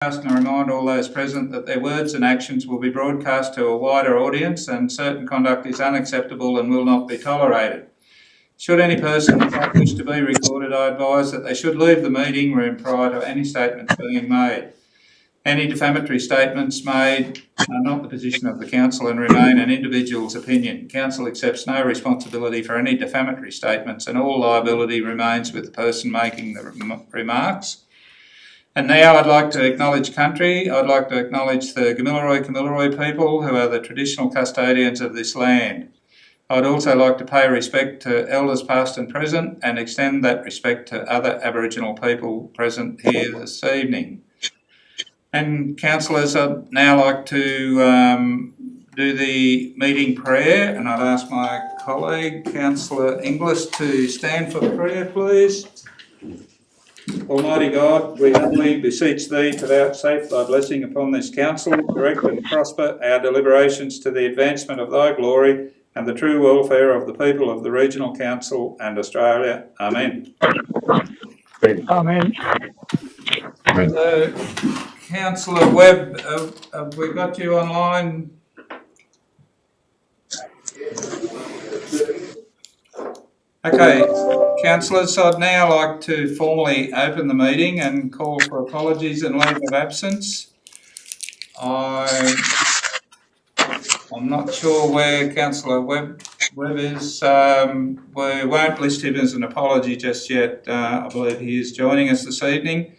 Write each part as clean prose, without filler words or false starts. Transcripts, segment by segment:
And I remind all those present that their words and actions will be broadcast to a wider audience, and certain conduct is unacceptable and will not be tolerated. Should any person not wish to be recorded, I advise that they should leave the meeting room prior to any statements being made. Any defamatory statements made are not the position of the Council and remain an individual's opinion. Council accepts no responsibility for any defamatory statements, and all liability remains with the person making the remarks. And now I'd like to acknowledge country. I'd like to acknowledge the Gamilaroi people, who are the traditional custodians of this land. I'd also like to pay respect to elders past and present and extend that respect to other Aboriginal people present here this evening. And councillors, I'd now like to do the meeting prayer, and I'd ask my colleague, Councillor Inglis, to stand for the prayer, please. Almighty God, we humbly beseech Thee to vouchsafe Thy blessing upon this council, direct and prosper our deliberations to the advancement of Thy glory and the true welfare of the people of the Regional Council and Australia. Amen. Amen. Councillor Webb, have we got you online? Okay, councillors, I'd now like to formally open the meeting and call for apologies and leave of absence. I'm not sure where Councillor Webb is. We won't list him as an apology just yet. I believe he is joining us this evening.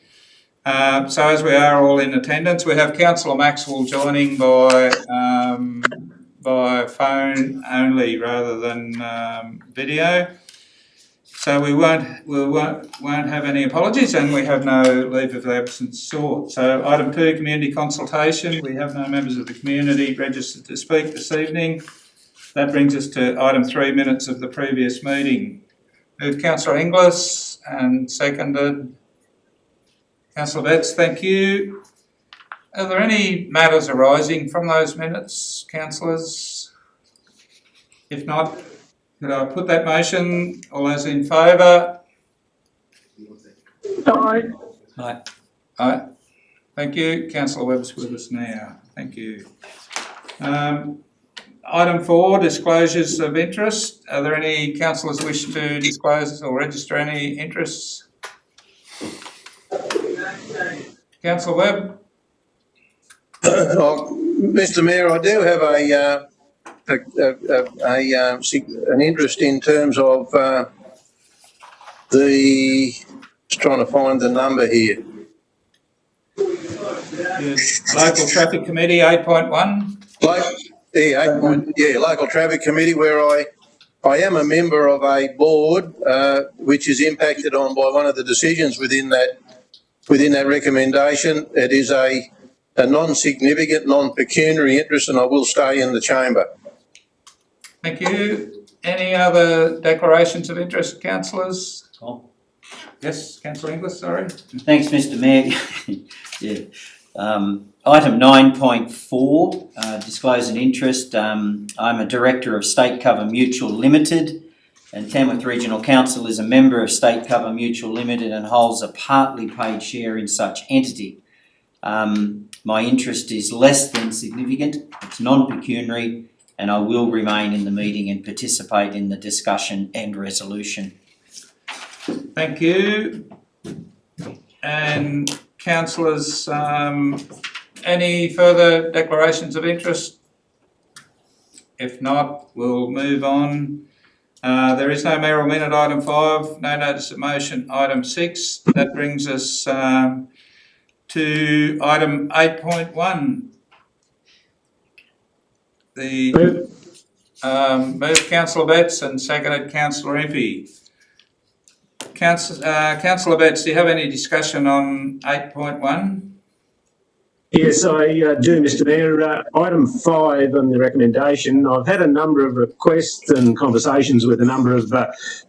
So as we are all in attendance, we have Councillor Maxwell joining by phone only rather than video. So we won't have any apologies, and we have no leave of absence sought. So item 2, community consultation. We have no members of the community registered to speak this evening. That brings us to item 3, minutes of the previous meeting. Moved Councillor Inglis and seconded Councillor Betts. Thank you. Are there any matters arising from those minutes, councillors? If not, could I put that motion? All those in favour? Aye. Aye. Aye. Thank you. Councillor Webb's with us now. Thank you. Item 4, disclosures of interest. Are there any councillors wish to disclose or register any interests? Councillor Webb? Mr. Mayor, I do have an interest in terms of just trying to find the number here. Local Traffic Committee 8.1. Local Traffic Committee, where I am a member of a board which is impacted on by one of the decisions within that recommendation. It is a non-significant, non-pecuniary interest, and I will stay in the chamber. Thank you. Any other declarations of interest, councillors? Tom? Yes, Councillor Inglis, sorry. Thanks, Mr. Mayor. Yeah. Item 9.4, disclose an interest. I'm a director of State Cover Mutual Limited, and Tamworth Regional Council is a member of State Cover Mutual Limited and holds a partly paid share in such entity. My interest is less than significant, it's non-pecuniary, and I will remain in the meeting and participate in the discussion and resolution. Thank you. And councillors, any further declarations of interest? If not, we'll move on. There is no mayoral minute, item 5, no notice of motion, item 6. That brings us to item 8.1. The moved Councillor Betts and seconded Councillor Impey. Councillor Betts, do you have any discussion on 8.1? Yes, I do, Mr. Mayor. Item 5 on the recommendation. I've had a number of requests and conversations with a number of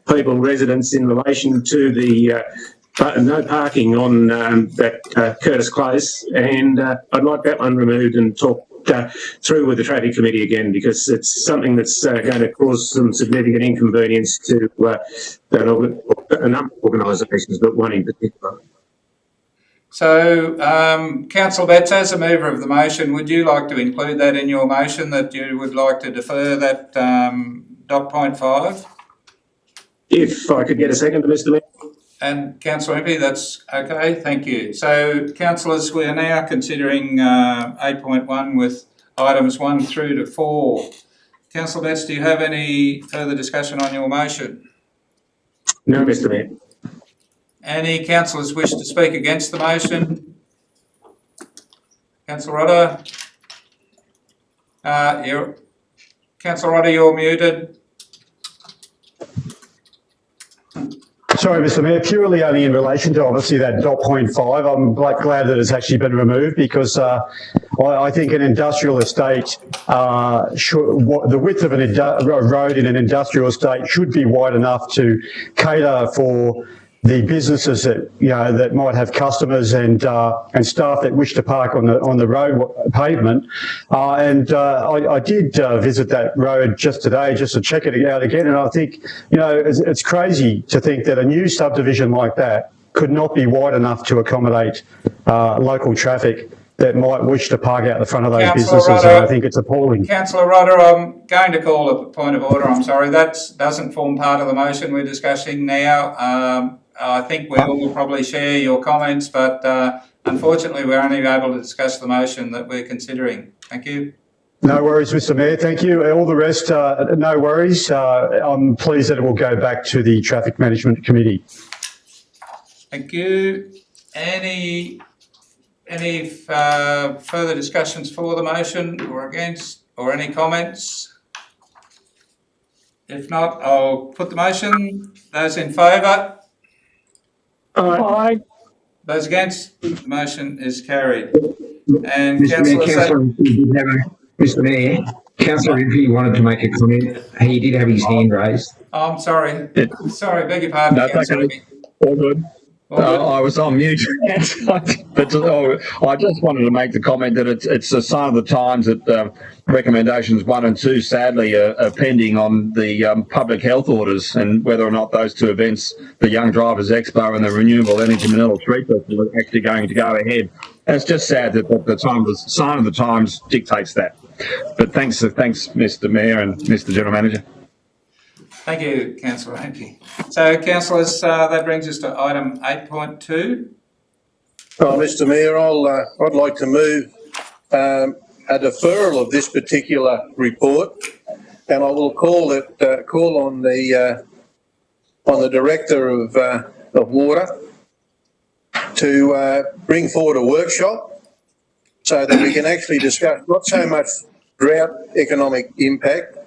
people, residents, in relation to the no parking on that Curtis Close, and I'd like that one removed and talked through with the Traffic Committee again, because it's something that's going to cause some significant inconvenience to a number of organisations, but one in particular. So, Councillor Betts, as a mover of the motion, would you like to include that in your motion, that you would like to defer that dot point 5? If I could get a second, Mr Mayor. And Councillor Impey, that's okay, thank you. So, councillors, we are now considering 8.1 with items 1 through to 4. Councillor Betts, do you have any further discussion on your motion? No, Mr Mayor. Any councillors wish to speak against the motion? Councillor Rodder? Councillor Rodder, you're muted. Sorry, Mr Mayor, purely only in relation to obviously that dot point 5. I'm glad that it's actually been removed, because I think an industrial estate, the width of a road in an industrial estate should be wide enough to cater for the businesses that, you know, that might have customers and staff that wish to park on the road pavement. I did visit that road just today, just to check it out again. And I think, you know, it's crazy to think that a new subdivision like that could not be wide enough to accommodate local traffic that might wish to park out the front of those businesses. Rodder, and I think it's appalling. Councillor Rodder, I'm going to call a point of order. I'm sorry, that doesn't form part of the motion we're discussing now. I think we all will probably share your comments, but unfortunately we're only able to discuss the motion that we're considering. Thank you. No worries, Mr Mayor. Thank you. All the rest, no worries. I'm pleased that it will go back to the Traffic Management Committee. Thank you. Any further discussions for the motion or against, or any comments? If not, I'll put the motion. Those in favour? Aye. Those against? The motion is carried. And Mr Mayor, Councillor Impey wanted to make a comment. He did have his hand raised. I'm sorry. Sorry, beg your pardon. No, it's Councillor okay. Impey. All good. I was on mute. But I just wanted to make the comment that it's a sign of the times that recommendations 1 and 2 sadly are pending on the public health orders, and whether or not those two events, the Young Drivers Expo and the Renewable Energy Manila Street Festival, are actually going to go ahead. And it's just sad that the sign of the times dictates that. But thanks, Mr Mayor and Mr General Manager. Thank you, Councillor Impey. So, councillors, that brings us to item 8.2. Well, Mr Mayor, I'd like to move a deferral of this particular report, and I will call on the Director of Water to bring forward a workshop so that we can actually discuss not so much drought economic impact,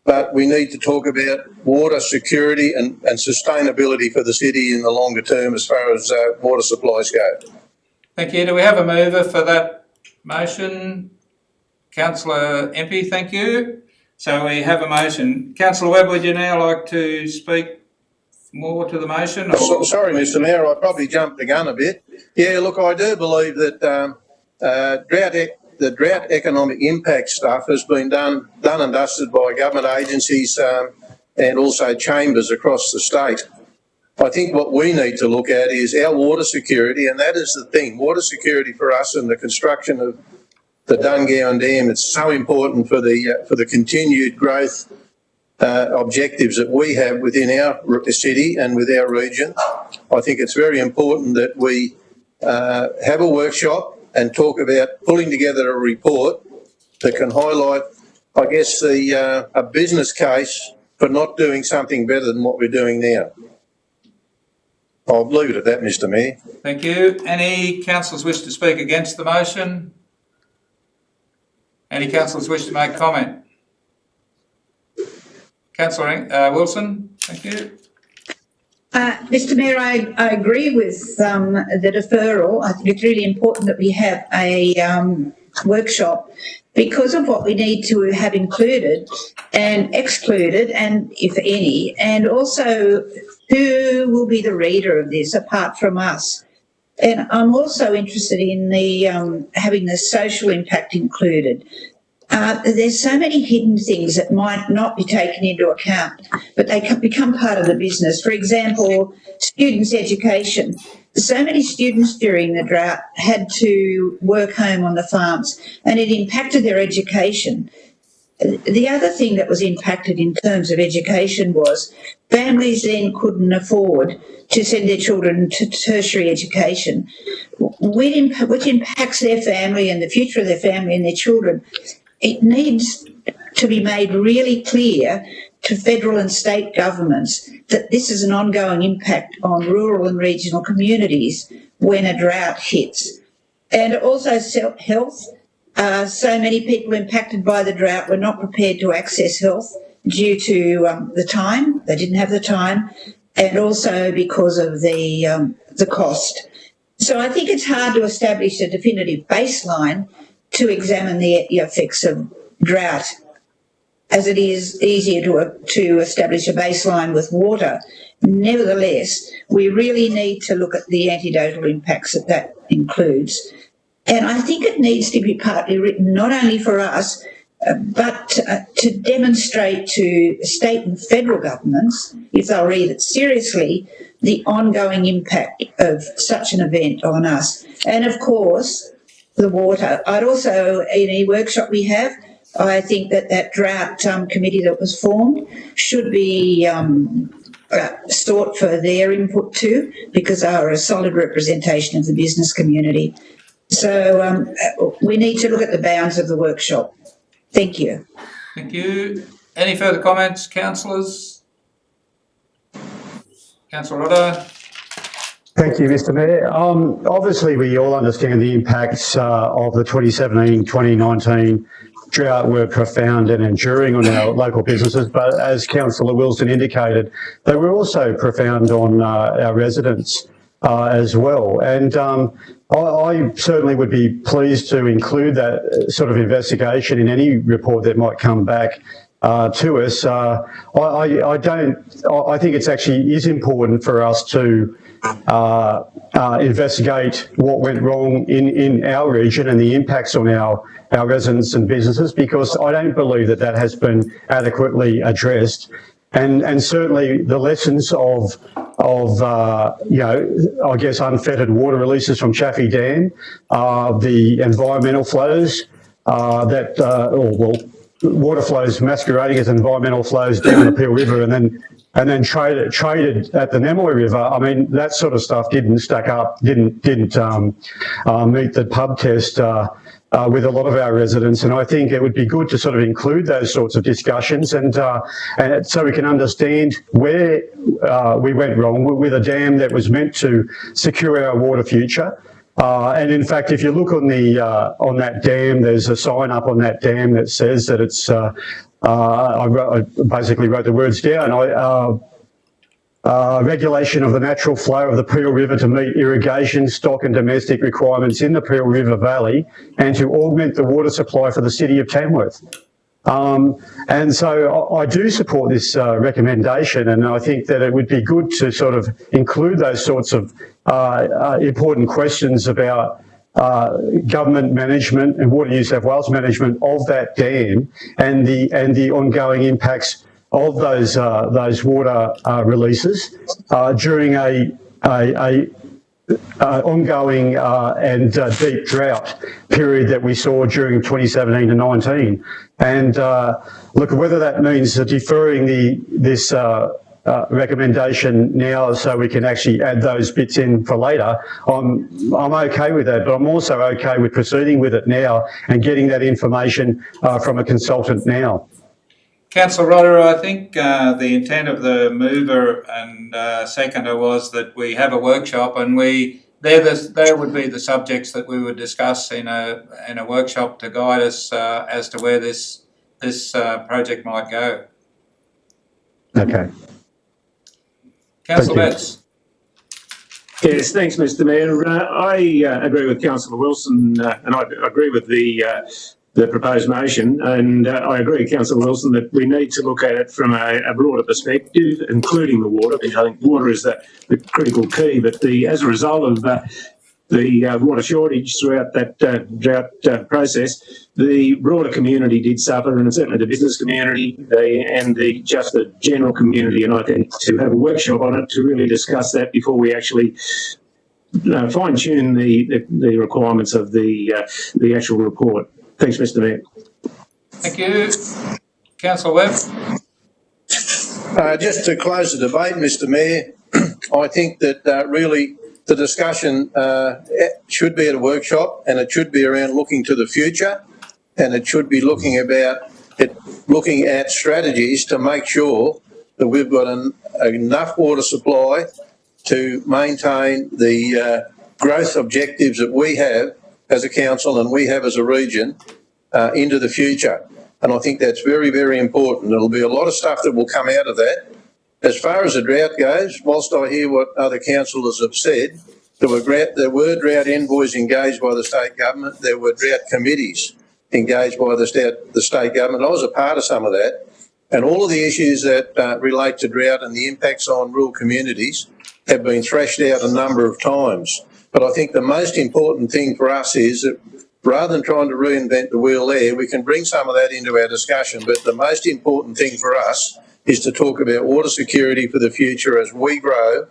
but we need to talk about water security and sustainability for the city in the longer term as far as water supplies go. Thank you. Do we have a mover for that motion? Councillor Impey, thank you. So we have a motion. Councillor Webb, would you now like to speak more to the motion? Or? Sorry, Mr Mayor, I probably jumped the gun a bit. Yeah, look, I do believe that the drought economic impact stuff has been done and dusted by government agencies and also chambers across the state. I think what we need to look at is our water security, and that is the thing. Water security for us and the construction of the Dungowan Dam, it's so important for the continued growth objectives that we have within our city and with our region. I think it's very important that we have a workshop and talk about pulling together a report that can highlight, I guess, a business case for not doing something better than what we're doing now. I'll leave it at that, Mr Mayor. Thank you. Any councillors wish to speak against the motion? Any councillors wish to make comment? Councillor Wilson, thank you. Mr Mayor, I agree with the deferral. I think it's really important that we have a workshop because of what we need to have included and excluded, and if any, and also who will be the reader of this apart from us. And I'm also interested in the having the social impact included. there's so many hidden things that might not be taken into account, but they can become part of the business. For example, students' education. So many students during the drought had to work home on the farms, and it impacted their education. The other thing that was impacted in terms of education was families then couldn't afford to send their children to tertiary education, which impacts their family and the future of their family and their children. It needs to be made really clear to federal and state governments that this is an ongoing impact on rural and regional communities when a drought hits. And also health. So many people impacted by the drought were not prepared to access health due to the time. They didn't have the time, and also because of the cost. So I think it's hard to establish a definitive baseline to examine the effects of drought, as it is easier to establish a baseline with water. Nevertheless, we really need to look at the antidotal impacts that includes. And I think it needs to be partly written not only for us, but to demonstrate to state and federal governments, if they'll read it seriously, the ongoing impact of such an event on us. And of course, the water. I'd also, in any workshop we have, I think that drought committee that was formed should be sought for their input too, because they are a solid representation of the business community. So we need to look at the bounds of the workshop. Thank you. Thank you. Any further comments, councillors? Councillor Rodda? Thank you, Mr Mayor. Obviously, we all understand the impacts of the 2017-2019 drought were profound and enduring on our local businesses, but as Councillor Wilson indicated, they were also profound on our residents as well. And I certainly would be pleased to include that sort of investigation in any report that might come back to us. I think it's actually is important for us to investigate what went wrong in our region and the impacts on our residents and businesses, because I don't believe that has been adequately addressed. And certainly the lessons of I guess unfettered water releases from Chaffey Dam, the environmental flows water flows masquerading as environmental flows down the Peel River and then traded at the Namoi River. I mean, that sort of stuff didn't stack up, didn't meet the pub test with a lot of our residents, and I think it would be good to sort of include those sorts of discussions and so we can understand where we went wrong with a dam that was meant to secure our water future. And in fact, if you look on that dam, there's a sign up on that dam that says that it's. I basically wrote the words down. Regulation of the natural flow of the Peel River to meet irrigation, stock and domestic requirements in the Peel River Valley and to augment the water supply for the city of Tamworth. And so I do support this recommendation, and I think that it would be good to sort of include those sorts of important questions about government management and Water New South Wales management of that dam and the ongoing impacts of those water releases during a ongoing and deep drought period that we saw during 2017 to 19. And look, whether that means deferring this recommendation now so we can actually add those bits in for later, I'm okay with that, but I'm also okay with proceeding with it now and getting that information from a consultant now. Councillor Rodda, I think the intent of the mover and seconder was that we have a workshop, and there would be the subjects that we would discuss in a workshop to guide us as to where this project might go. Okay. Councillor Betts. Yes, thanks, Mr Mayor. I agree with Councillor Wilson and I agree with the proposed motion, and I agree with Councillor Wilson that we need to look at it from a broader perspective, including the water, because I think water is the critical key. But as a result of the water shortage throughout that drought process, the broader community did suffer, and certainly the business community and just the general community. And I think to have a workshop on it to really discuss that before we actually fine tune the requirements of the actual report. Thanks, Mr. Mayor. Thank you. Councillor Webb. Just to close the debate, Mr. Mayor, I think that really the discussion should be at a workshop, and it should be around looking to the future, and it should be looking at strategies to make sure that we've got enough water supply to maintain the growth objectives that we have as a council and we have as a region into the future. And I think that's very, very important. There'll be a lot of stuff that will come out of that. As far as the drought goes, whilst I hear what other councillors have said, there were drought envoys engaged by the state government. There were drought committees engaged by the state government. I was a part of some of that. And all of the issues that relate to drought and the impacts on rural communities have been thrashed out a number of times. But I think the most important thing for us is that rather than trying to reinvent the wheel there, we can bring some of that into our discussion. But the most important thing for us is to talk about water security for the future as we grow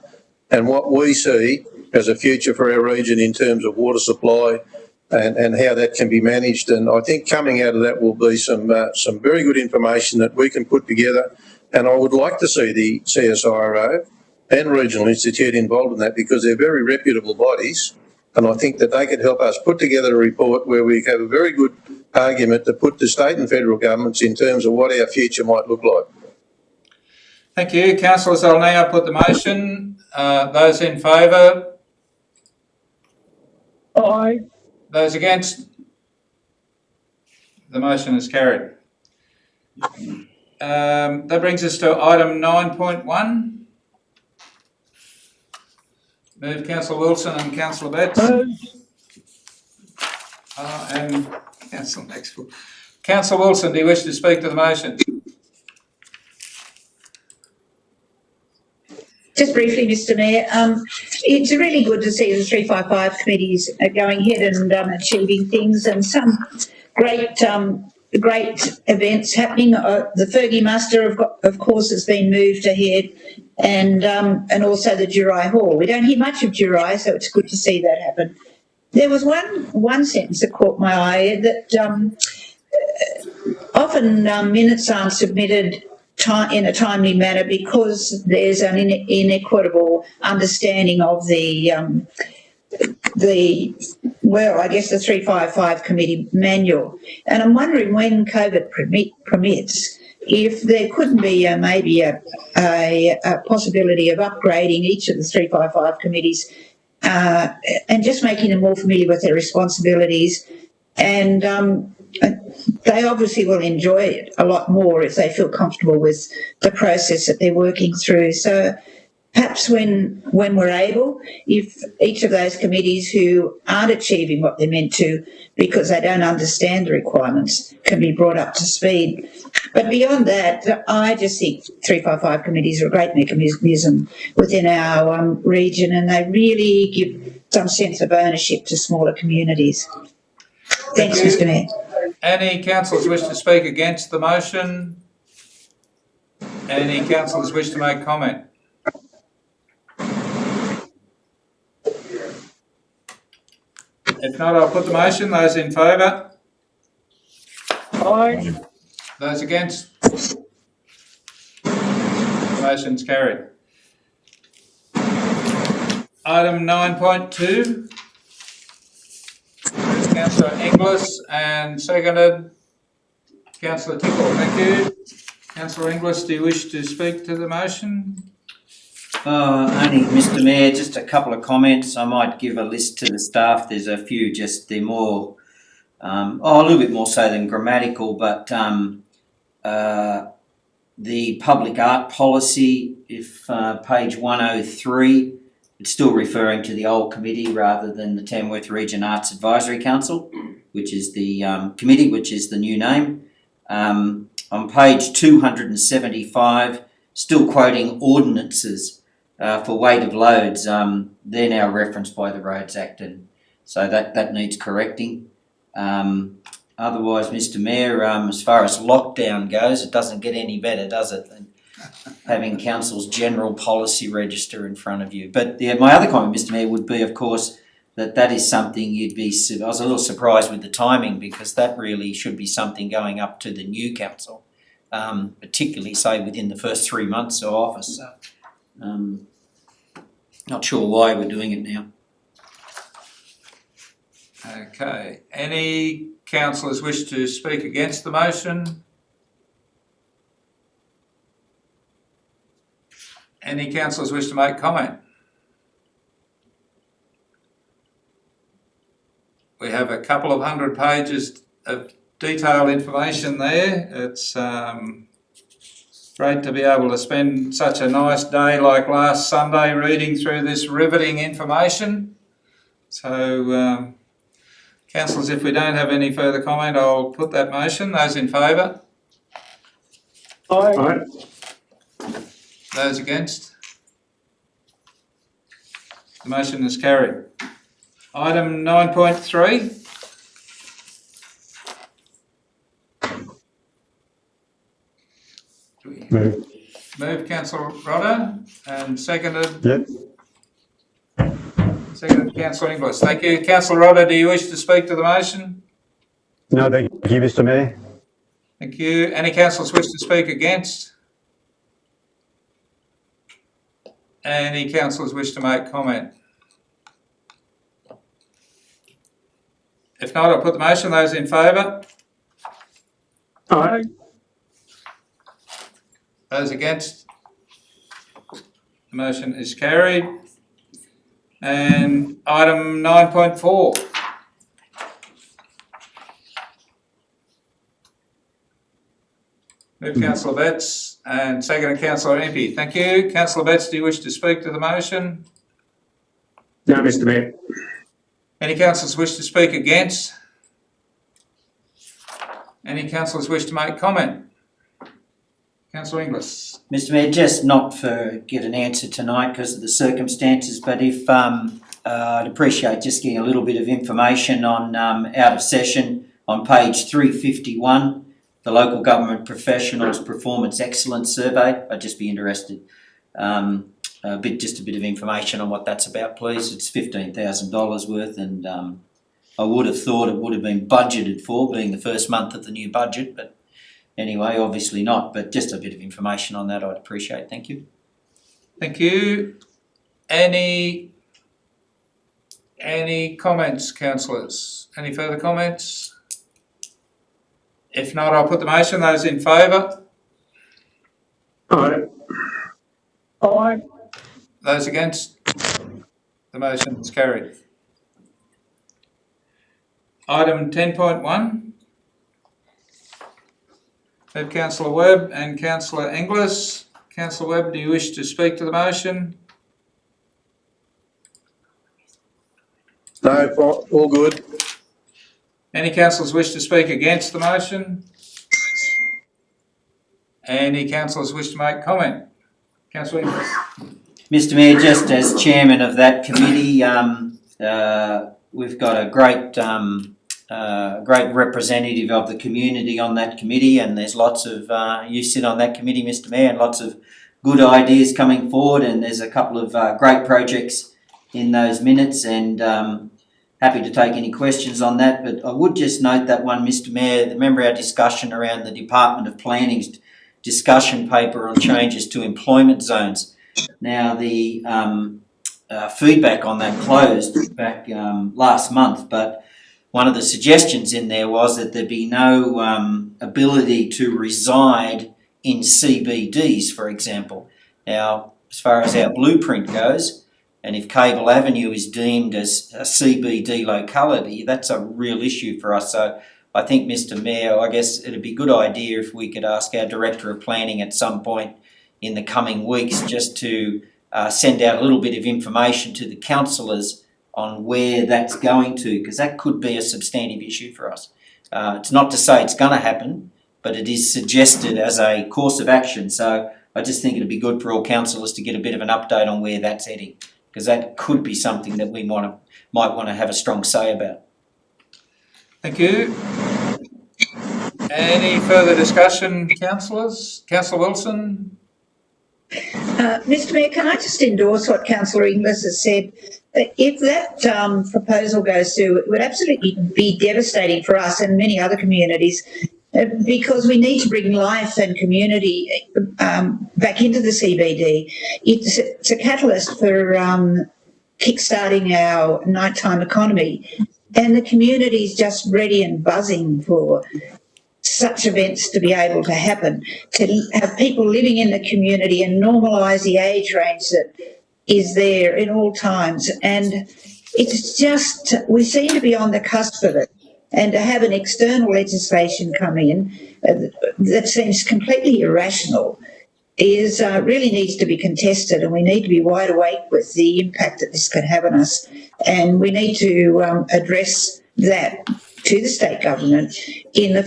and what we see as a future for our region in terms of water supply and how that can be managed. And I think coming out of that will be some very good information that we can put together. And I would like to see the CSIRO and Regional Institute involved in that, because they're very reputable bodies. And I think that they could help us put together a report where we have a very good argument to put to state and federal governments in terms of what our future might look like. Thank you. Councillors, I'll now put the motion. Those in favour? Aye. Those against? The motion is carried. That brings us to item 9.1. Move Councillor Wilson and Councillor Betts. And Councillor Maxwell. Councillor Wilson, do you wish to speak to the motion? Just briefly, Mr. Mayor, it's really good to see the 355 committees going ahead and achieving things, and some great events happening. The Fergie Muster, of course, has been moved ahead, and also the Jurai Hall. We don't hear much of Jurai, so it's good to see that happen. There was one sentence that caught my eye, that often minutes aren't submitted in a timely manner because there's an inequitable understanding of the 355 committee manual. And I'm wondering, when COVID permits, if there couldn't be maybe a possibility of upgrading each of the 355 committees and just making them more familiar with their responsibilities. And they obviously will enjoy it a lot more if they feel comfortable with the process that they're working through. So perhaps when we're able, if each of those committees who aren't achieving what they're meant to because they don't understand the requirements can be brought up to speed. But beyond that, I just think 355 committees are a great mechanism within our region, and they really give some sense of ownership to smaller communities. Thanks, Mr. Mayor. Any councillors wish to speak against the motion? Any councillors wish to make comment? If not, I'll put the motion. Those in favour? Aye. Those against? The motion's carried. Item 9.2. Councillor Inglis and seconded Councillor Tickle. Thank you. Councillor Inglis, do you wish to speak to the motion? Only, Mr. Mayor, just a couple of comments. I might give a list to the staff. There's a few, they're more, a little bit more so than grammatical, but the public art policy, if page 103, it's still referring to the old committee rather than the Tamworth Region Arts Advisory Council, which is the committee, which is the new name. On page 275, still quoting ordinances for weight of loads. They're now referenced by the Roads Act, and so that needs correcting. Otherwise, Mr Mayor, as far as lockdown goes, it doesn't get any better, does it, than having council's general policy register in front of you. But my other comment, Mr Mayor, would be, of course, that is something I was a little surprised with the timing, because that really should be something going up to the new council, particularly, say, within the first 3 months of office. So, not sure why we're doing it now. Okay, any councillors wish to speak against the motion? Any councillors wish to make comment? We have a couple of 100 pages of detailed information there. It's great to be able to spend such a nice day like last Sunday reading through this riveting information. So, councillors, if we don't have any further comment, I'll put that motion. Those in favour? Aye. Those against? The motion is carried. Item 9.3. Move. Moved Councillor Rodder and seconded Yep. Councillor Inglis. Thank you. Councillor Rodder, do you wish to speak to the motion? No, thank you, Mr Mayor. Thank you. Any councillors wish to speak against? Any councillors wish to make comment? If not, I'll put the motion. Those in favour? Aye. Those against? The motion is carried. And item 9.4. Moved Councillor Betts and seconded Councillor Impey. Thank you. Councillor Betts, do you wish to speak to the motion? No, Mr Mayor. Any councillors wish to speak against? Any councillors wish to make comment? Councillor Inglis. Mr Mayor, just not for get an answer tonight because of the circumstances, but if I'd appreciate just getting a little bit of information on out of session on page 351, the Local Government Professionals Performance Excellence Survey. I'd just be interested. Just a bit of information on what that's about, please. It's $15,000 worth, and I would have thought it would have been budgeted for, being the first month of the new budget, but anyway, obviously not. But just a bit of information on that I'd appreciate. Thank you. Thank you. Any comments, councillors? Any further comments? If not, I'll put the motion. Those in favour? Aye. Aye. Those against? The motion is carried. Item 10.1. We have Councillor Webb and Councillor Inglis. Councillor Webb, do you wish to speak to the motion? No, all good. Any councillors wish to speak against the motion? Any councillors wish to make comment? Councillor Inglis. Mr Mayor, just as chairman of that committee, we've got a great representative of the community on that committee, and there's lots of, you sit on that committee, Mr Mayor, and lots of good ideas coming forward, and there's a couple of great projects in those minutes, and happy to take any questions on that. But I would just note that one, Mr Mayor, remember our discussion around the Department of Planning's discussion paper on changes to employment zones. Now, the feedback on that closed back last month, but one of the suggestions in there was that there be no ability to reside in CBDs, for example. Now, as far as our blueprint goes, and if Cable Avenue is deemed as a CBD locality, that's a real issue for us. So I think, Mr Mayor, I guess it'd be a good idea if we could ask our Director of Planning at some point in the coming weeks just to send out a little bit of information to the councillors on where that's going to, because that could be a substantive issue for us. It's not to say it's going to happen, but it is suggested as a course of action. So I just think it'd be good for all councillors to get a bit of an update on where that's heading, because that could be something that we might want to have a strong say about. Thank you. Any further discussion, councillors? Councillor Wilson? Mr Mayor, can I just endorse what Councillor Inglis has said? If that proposal goes through, it would absolutely be devastating for us and many other communities because we need to bring life and community back into the CBD. It's a catalyst for kickstarting our nighttime economy, and the community is just ready and buzzing for such events to be able to happen, to have people living in the community and normalise the age range that is there in all times. And it's just, we seem to be on the cusp of it. And to have an external legislation come in that seems completely irrational is really needs to be contested, and we need to be wide awake with the impact that this could have on us. And we need to address that to the state government in the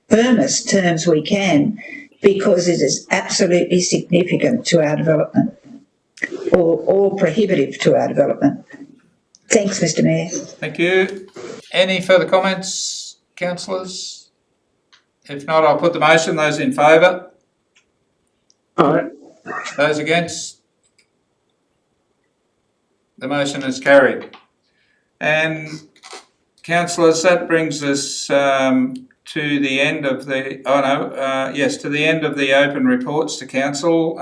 firmest terms we can, because it is absolutely significant to our development or prohibitive to our development. Thanks, Mr Mayor. Thank you. Any further comments, councillors? If not, I'll put the motion. Those in favour? Aye. Those against? The motion is carried. And councillors, that brings us to the end of the, to the end of the open reports to council.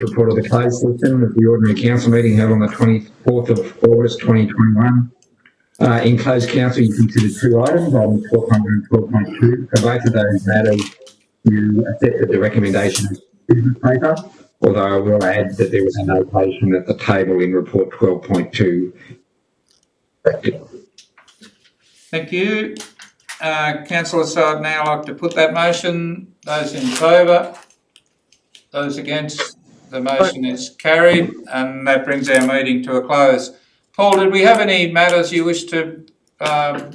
report of the closed session of the ordinary council meeting held on the 24th of August 2021. In closed council, you considered two items, items 1200 and 12.2. For both of those matters, you accepted the recommendation of business paper, although I will add that there was a notation at the table in report 12.2. Thank you. Councillor, so I'd now like to put that motion. Those in favour? Those against? The motion is carried, and that brings our meeting to a close. Paul, did we have any matters you wish to